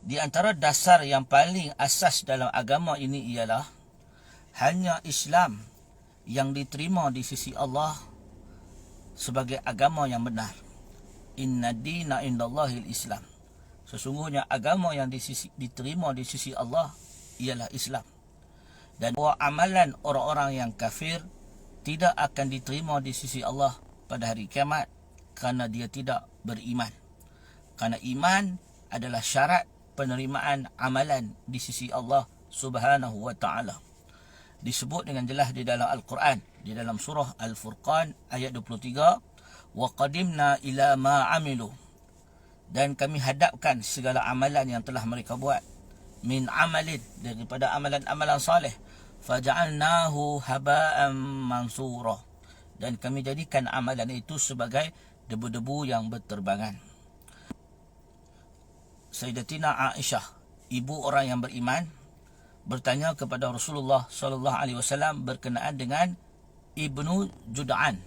Di antara dasar yang paling asas dalam agama ini ialah hanya Islam yang diterima di sisi Allah sebagai agama yang benar. Inna dina indallahil Islam. Sesungguhnya agama yang diterima di sisi Allah ialah Islam. Dan bahawa amalan orang-orang yang kafir tidak akan diterima di sisi Allah pada hari kiamat kerana dia tidak beriman. Kerana iman adalah syarat penerimaan amalan di sisi Allah Subhanahu wa taala. Disebut dengan jelas di dalam Al-Quran, di dalam surah Al-Furqan ayat 23, wa qadimna ila ma amilu, dan kami hadapkan segala amalan yang telah mereka buat, min amalin, daripada amalan-amalan salih, faja'alnahu haba'an mansura, dan kami jadikan amalan itu sebagai debu-debu yang berterbangan. Sayyidatina Aisyah, ibu orang yang beriman, bertanya kepada Rasulullah sallallahu alaihi wasallam berkenaan dengan Ibnu Jud'an.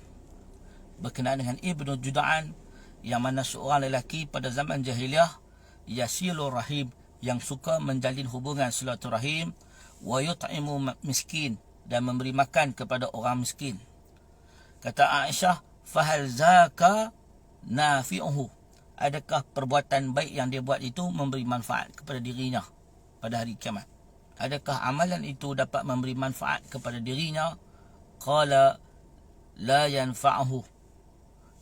Berkenaan dengan Ibnu Jud'an, yang mana seorang lelaki pada zaman jahiliyah, yasilur rahim, yang suka menjalin hubungan silaturahim, wa yut'imu miskin, dan memberi makan kepada orang miskin. Kata Aisyah, fahal zaka nafi'uhu, adakah perbuatan baik yang dia buat itu memberi manfaat kepada dirinya pada hari kiamat? Adakah amalan itu dapat memberi manfaat kepada dirinya? Qala la yanfa'uhu.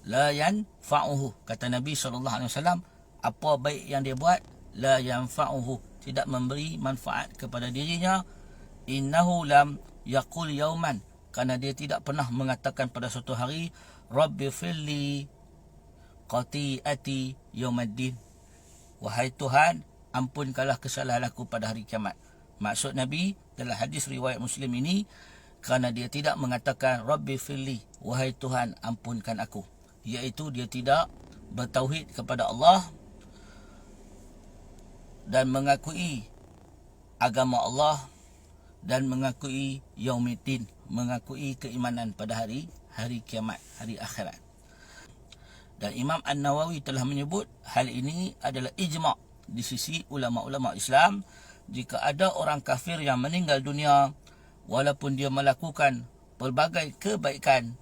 La yanfa'uhu. Kata Nabi SAW, apa baik yang dia buat? La yanfa'uhu. Tidak memberi manfaat kepada dirinya. Innahu lam yaqul yauman. Kerana dia tidak pernah mengatakan pada suatu hari, Rabbi firli qati'ati yaumaddin. Wahai Tuhan, ampunkanlah kesalahan aku pada hari kiamat. Maksud Nabi dalam hadis riwayat Muslim ini, kerana dia tidak mengatakan Rabbi firli, wahai Tuhan ampunkan aku, iaitu dia tidak bertauhid kepada Allah dan mengakui agama Allah dan mengakui yaumiddin, mengakui keimanan pada hari kiamat, hari akhirat. Dan Imam An-Nawawi telah menyebut hal ini adalah ijma' di sisi ulama-ulama Islam. Jika ada orang kafir yang meninggal dunia walaupun dia melakukan pelbagai kebaikan,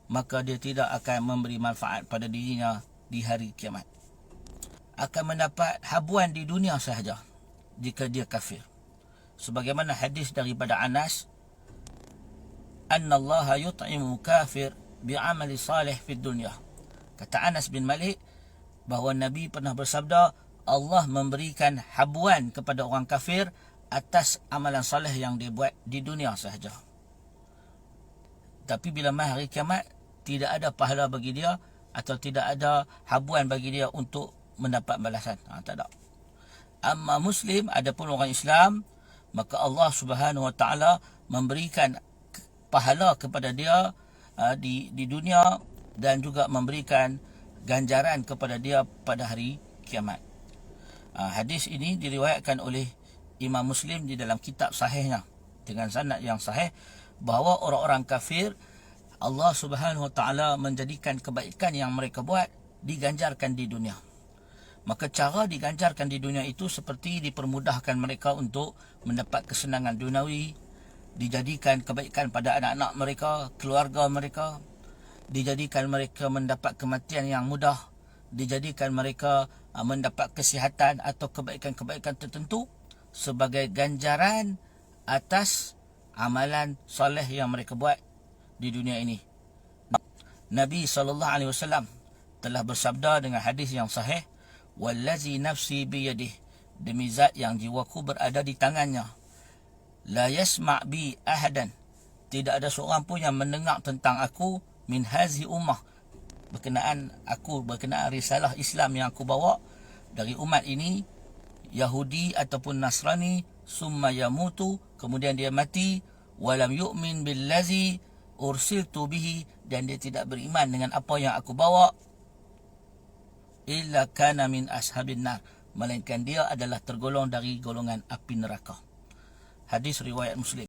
maka dia tidak akan memberi manfaat pada dirinya di hari kiamat. Akan mendapat habuan di dunia sahaja jika dia kafir. Sebagaimana hadis daripada Anas, annallaha yut'imu kafir bi'amali salih fid dunya. Kata Anas bin Malik bahawa Nabi pernah bersabda, Allah memberikan habuan kepada orang kafir atas amalan saleh yang dia buat di dunia sahaja. Tapi bila hari kiamat, tidak ada pahala bagi dia atau tidak ada habuan bagi dia untuk mendapat balasan. Tak ada. Amma Muslim, adapun orang Islam, maka Allah Subhanahu Wa Taala memberikan pahala kepada dia di dunia dan juga memberikan ganjaran kepada dia pada hari kiamat. Hadis ini diriwayatkan oleh Imam Muslim di dalam kitab sahihnya dengan sanad yang sahih bahawa orang-orang kafir, Allah Subhanahu Wa Taala menjadikan kebaikan yang mereka buat diganjarkan di dunia. Maka cara diganjarkan di dunia itu seperti dipermudahkan mereka untuk mendapat kesenangan duniawi, dijadikan kebaikan pada anak-anak mereka, keluarga mereka, dijadikan mereka mendapat kematian yang mudah, dijadikan mereka mendapat kesihatan atau kebaikan-kebaikan tertentu sebagai ganjaran atas amalan soleh yang mereka buat di dunia ini. Nabi SAW telah bersabda dengan hadis yang sahih, wallazi nafsi biyadih, demi zat yang jiwaku berada di tangannya, la yasma' bi ahadan, tidak ada seorang pun yang mendengar tentang aku, min hazi ummah, berkenaan risalah Islam yang aku bawa dari umat ini, Yahudi ataupun Nasrani, summa yamutu, kemudian dia mati, walam yu'min billazi ursiltu bihi, dan dia tidak beriman dengan apa yang aku bawa, illa kana min ashabin nar, melainkan dia adalah tergolong dari golongan api neraka. Hadis riwayat Muslim.